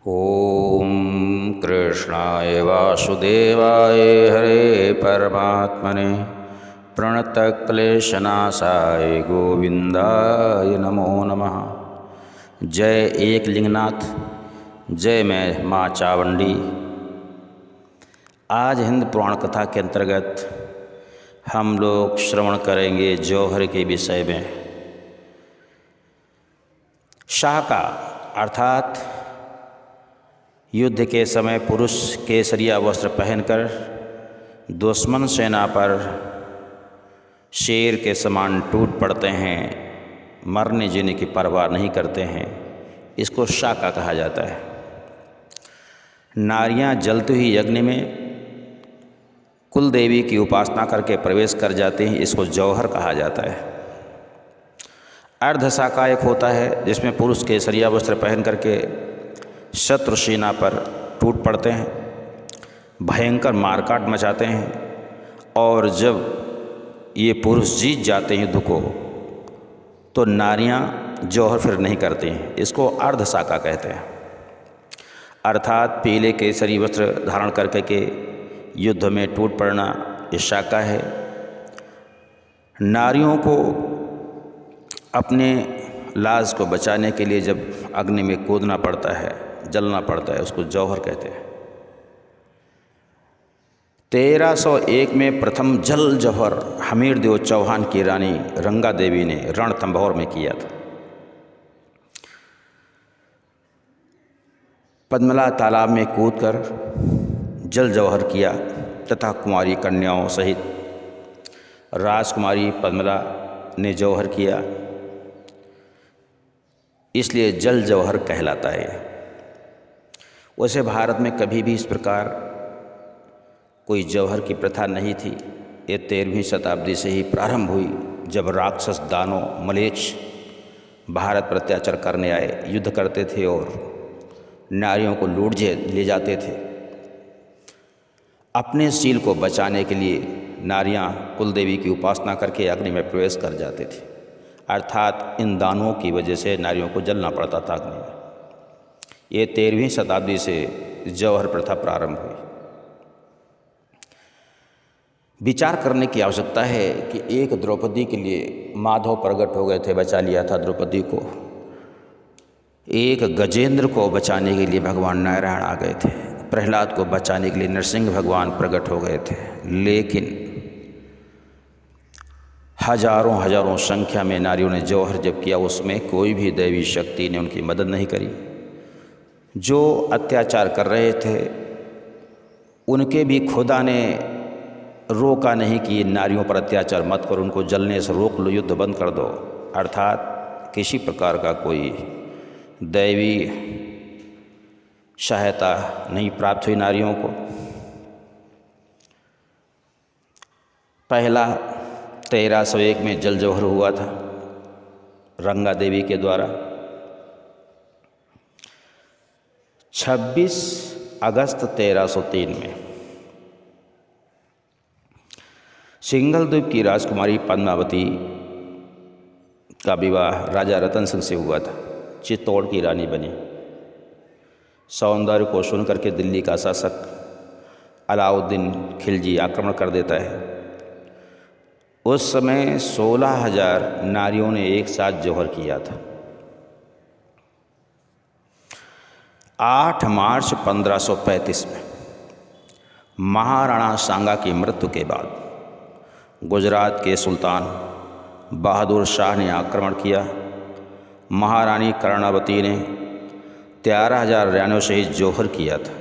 ओम कृष्णाय वासुदेवाय हरे परमात्मने प्रणतक्लेशनाशाय गोविंदाय नमो नमः। जय एक लिंगनाथ, जय मैं माँ चावंडी। आज हिंद पुराण कथा के अंतर्गत हम लोग श्रवण करेंगे जौहर के विषय में। शाका अर्थात युद्ध के समय पुरुष केसरिया वस्त्र पहनकर दुश्मन सेना पर शेर के समान टूट पड़ते हैं, मरने जीने की परवाह नहीं करते हैं, इसको शाका कहा जाता है। नारियां जलते ही यज्ञ में कुल देवी की उपासना करके प्रवेश कर जाते हैं, इसको जौहर कहा जाता है। अर्ध शाका एक होता है जिसमें पुरुष केसरिया वस्त्र पहन करके शत्रु सेना पर टूट पड़ते हैं, भयंकर मारकाट मचाते हैं, और जब ये पुरुष जीत जाते हैं युद्ध को तो नारियां जौहर फिर नहीं करती हैं, इसको अर्ध शाका कहते हैं। अर्थात पीले केसरी वस्त्र धारण करके के युद्ध में टूट पड़ना ये शाका है। नारियों को अपने लाज को बचाने के लिए जब अग्नि में कूदना पड़ता है, जलना पड़ता है, उसको जौहर कहते हैं। 1301 में प्रथम जल जौहर हमीरदेव चौहान की रानी रंगा देवी ने रणथंभौर में किया था। पद्मला तालाब में कूदकर जल जौहर किया तथा कुमारी कन्याओं सहित राजकुमारी पद्मला ने जौहर किया, इसलिए जल जौहर कहलाता है। वैसे भारत में कभी भी इस प्रकार कोई जौहर की प्रथा नहीं थी। ये 13वीं शताब्दी से ही प्रारंभ हुई, जब राक्षस दानव मलेच्छ भारत पर अत्याचार करने आए, युद्ध करते थे और नारियों को लूट ले जाते थे। अपने शील को बचाने के लिए नारियां कुलदेवी की उपासना करके अग्नि में प्रवेश कर जाते थे, अर्थात इन दानों की वजह से नारियों को जलना पड़ता था अग्नि में। ये 13वीं शताब्दी से जौहर प्रथा प्रारंभ हुई। विचार करने की आवश्यकता है कि एक द्रौपदी के लिए माधव प्रकट हो गए थे, बचा लिया था द्रौपदी को। एक गजेंद्र को बचाने के लिए भगवान नारायण आ गए थे, प्रहलाद को बचाने के लिए नरसिंह भगवान प्रकट हो गए थे। लेकिन हजारों हजारों संख्या में नारियों ने जौहर जब किया, उसमें कोई भी दैवी शक्ति ने उनकी मदद नहीं करी। जो अत्याचार कर रहे थे उनके भी खुदा ने रोका नहीं कि नारियों पर अत्याचार मत करो, उनको जलने से रोक लो, युद्ध बंद कर दो। अर्थात किसी प्रकार का कोई दैवी सहायता नहीं प्राप्त हुई नारियों को। पहला 1301 में जल जौहर हुआ था रंगा देवी के द्वारा। 26 अगस्त 1303 में सिंघलद्वीप की राजकुमारी पद्मावती का विवाह राजा रतन सिंह से हुआ था। चित्तौड़ की रानी बनी। सौंदर्य को सुन करके दिल्ली का शासक अलाउद्दीन खिलजी आक्रमण कर देता है। उस समय 16,000 नारियों ने एक साथ जौहर किया था। 8 मार्च 1535 में महाराणा सांगा की मृत्यु के बाद गुजरात के सुल्तान बहादुर शाह ने आक्रमण किया। महारानी कर्णावती ने 13,000 रानियों सहित जौहर किया था।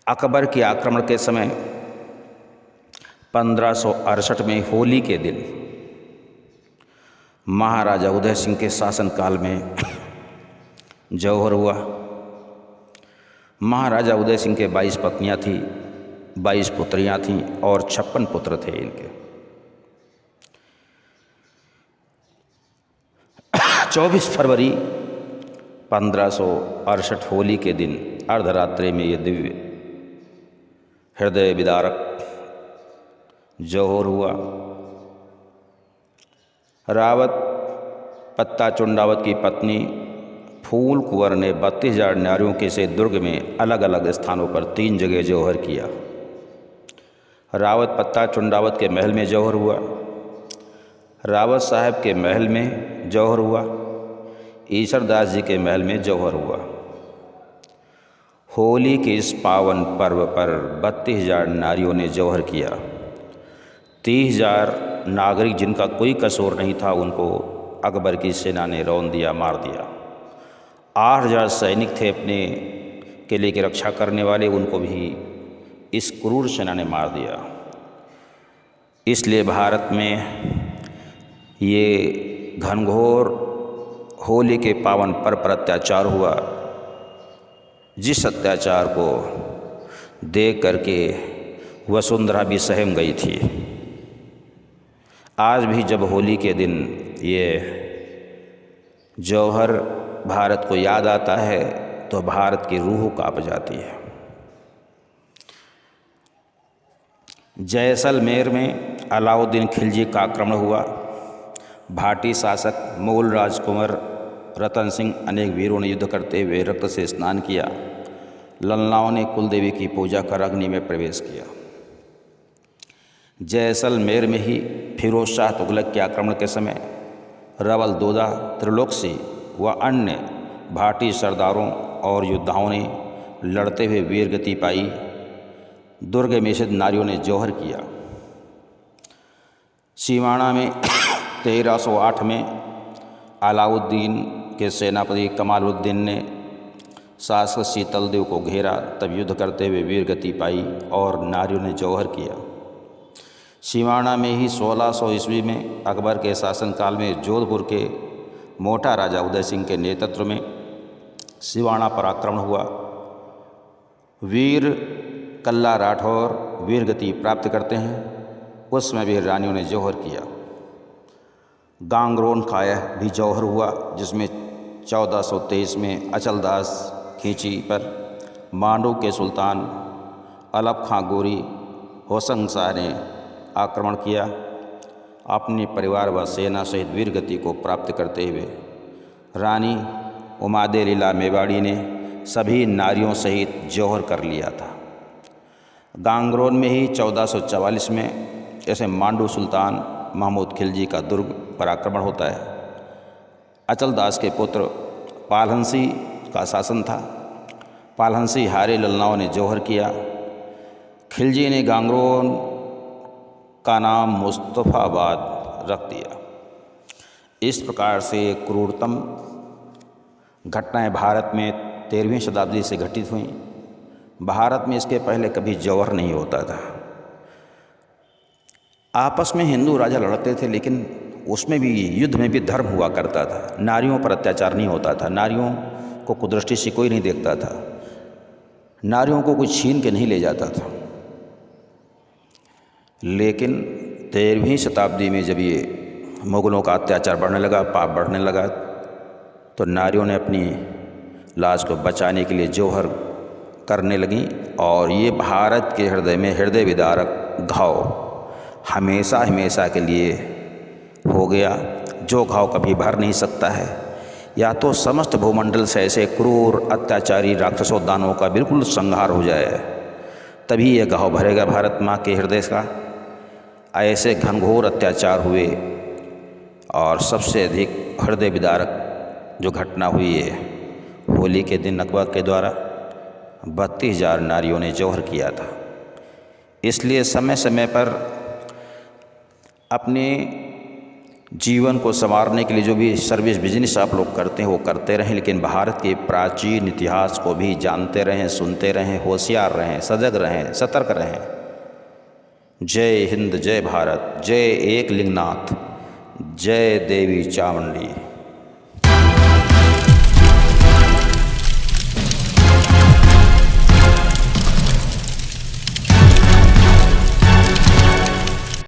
अकबर के आक्रमण के समय 1568 में होली के दिन महाराजा उदय सिंह के शासनकाल में जौहर हुआ। महाराजा उदय सिंह के 22 पत्नियां थीं, 22 पुत्रियां थीं और 56 पुत्र थे इनके। 24 फरवरी 1568 होली के दिन अर्धरात्रि में ये दिव्य हृदय विदारक जौहर हुआ। रावत पत्ता चुंडावत की पत्नी फूल कुंवर ने 32,000 नारियों के से दुर्ग में अलग अलग स्थानों पर 3 जगह जौहर किया। रावत पत्ता चुंडावत के महल में जौहर हुआ, रावत साहब के महल में जौहर हुआ, ईश्वरदास जी के महल में जौहर हुआ। होली के इस पावन पर्व पर 32,000 नारियों ने जौहर किया। 30,000 नागरिक जिनका कोई कसूर नहीं था उनको अकबर की सेना ने रौंद दिया, मार दिया। 8,000 सैनिक थे अपने किले की रक्षा करने वाले, उनको भी इस क्रूर सेना ने मार दिया। इसलिए भारत में ये घनघोर होली के पावन पर्व पर अत्याचार हुआ, जिस अत्याचार को देख करके वसुंधरा भी सहम गई थी। आज भी जब होली के दिन ये जौहर भारत को याद आता है तो भारत की रूह कांप जाती है। जैसलमेर में अलाउद्दीन खिलजी का आक्रमण हुआ। भाटी शासक मुगल राजकुमार रतन सिंह अनेक वीरों ने युद्ध करते हुए रक्त से स्नान किया। ललनाओं ने कुलदेवी की पूजा कर अग्नि में प्रवेश किया। जैसलमेर में ही फिरोज शाह तुगलक के आक्रमण के समय रवल दोदा, त्रिलोकसी व अन्य भाटी सरदारों और योद्धाओं ने लड़ते हुए वीरगति पाई। दुर्ग में स्थित नारियों ने जौहर किया। सिवाना में 1308 में अलाउद्दीन के सेनापति कमालुद्दीन ने शासक शीतलदेव को घेरा, तब युद्ध करते हुए वीरगति पाई और नारियों ने जौहर किया। सिवाना में ही 1600 ईस्वी में अकबर के शासनकाल में जोधपुर के मोटा राजा उदय सिंह के नेतृत्व में सिवाना पर आक्रमण हुआ। वीर कल्ला राठौर वीरगति प्राप्त करते हैं, उसमें भी रानियों ने जौहर किया। गांगरोन काया भी जौहर हुआ, जिसमें 1423 में अचलदास खींची पर मांडू के सुल्तान अलप खां गोरी होसंग शाह ने आक्रमण किया। अपने परिवार व सेना सहित वीरगति को प्राप्त करते हुए रानी उमादे लीला मेवाड़ी ने सभी नारियों सहित जौहर कर लिया था। गांगरोन में ही 1444 में ऐसे मांडू सुल्तान महमूद खिलजी का दुर्ग पर आक्रमण होता है। अचलदास के पुत्र पालहंसी का शासन था। पालहंसी हारे, ललनाओं ने जौहर किया। खिलजी ने गांगरोन का नाम मुस्तफ़ाबाद रख दिया। इस प्रकार से क्रूरतम घटनाएं भारत में 13वीं शताब्दी से घटित हुई। भारत में इसके पहले कभी जौहर नहीं होता था। आपस में हिंदू राजा लड़ते थे, लेकिन उसमें भी युद्ध में भी धर्म हुआ करता था। नारियों पर अत्याचार नहीं होता था। नारियों को कुदृष्टि से कोई नहीं देखता था। नारियों को कोई छीन के नहीं ले जाता था। लेकिन 13वीं शताब्दी में जब ये मुग़लों का अत्याचार बढ़ने लगा, पाप बढ़ने लगा, तो नारियों ने अपनी लाज को बचाने के लिए जौहर करने लगी। और ये भारत के हृदय में हृदय विदारक घाव हमेशा हमेशा के लिए हो गया, जो घाव कभी भर नहीं सकता है। या तो समस्त भूमंडल से ऐसे क्रूर अत्याचारी राक्षसों दानवों का बिल्कुल संहार हो जाए, तभी ये घाव भरेगा भारत माँ के हृदय का। ऐसे घनघोर अत्याचार हुए और सबसे अधिक हृदय विदारक जो घटना हुई है, होली के दिन अकबर के द्वारा 32,000 नारियों ने जौहर किया था। इसलिए समय समय पर अपने जीवन को संवारने के लिए जो भी सर्विस बिजनेस आप लोग करते हैं वो करते रहें, लेकिन भारत के प्राचीन इतिहास को भी जानते रहें, सुनते रहें, होशियार रहें, सजग रहें, सतर्क रहें। जय हिंद, जय भारत, जय एक लिंगनाथ, जय देवी चामुंडी।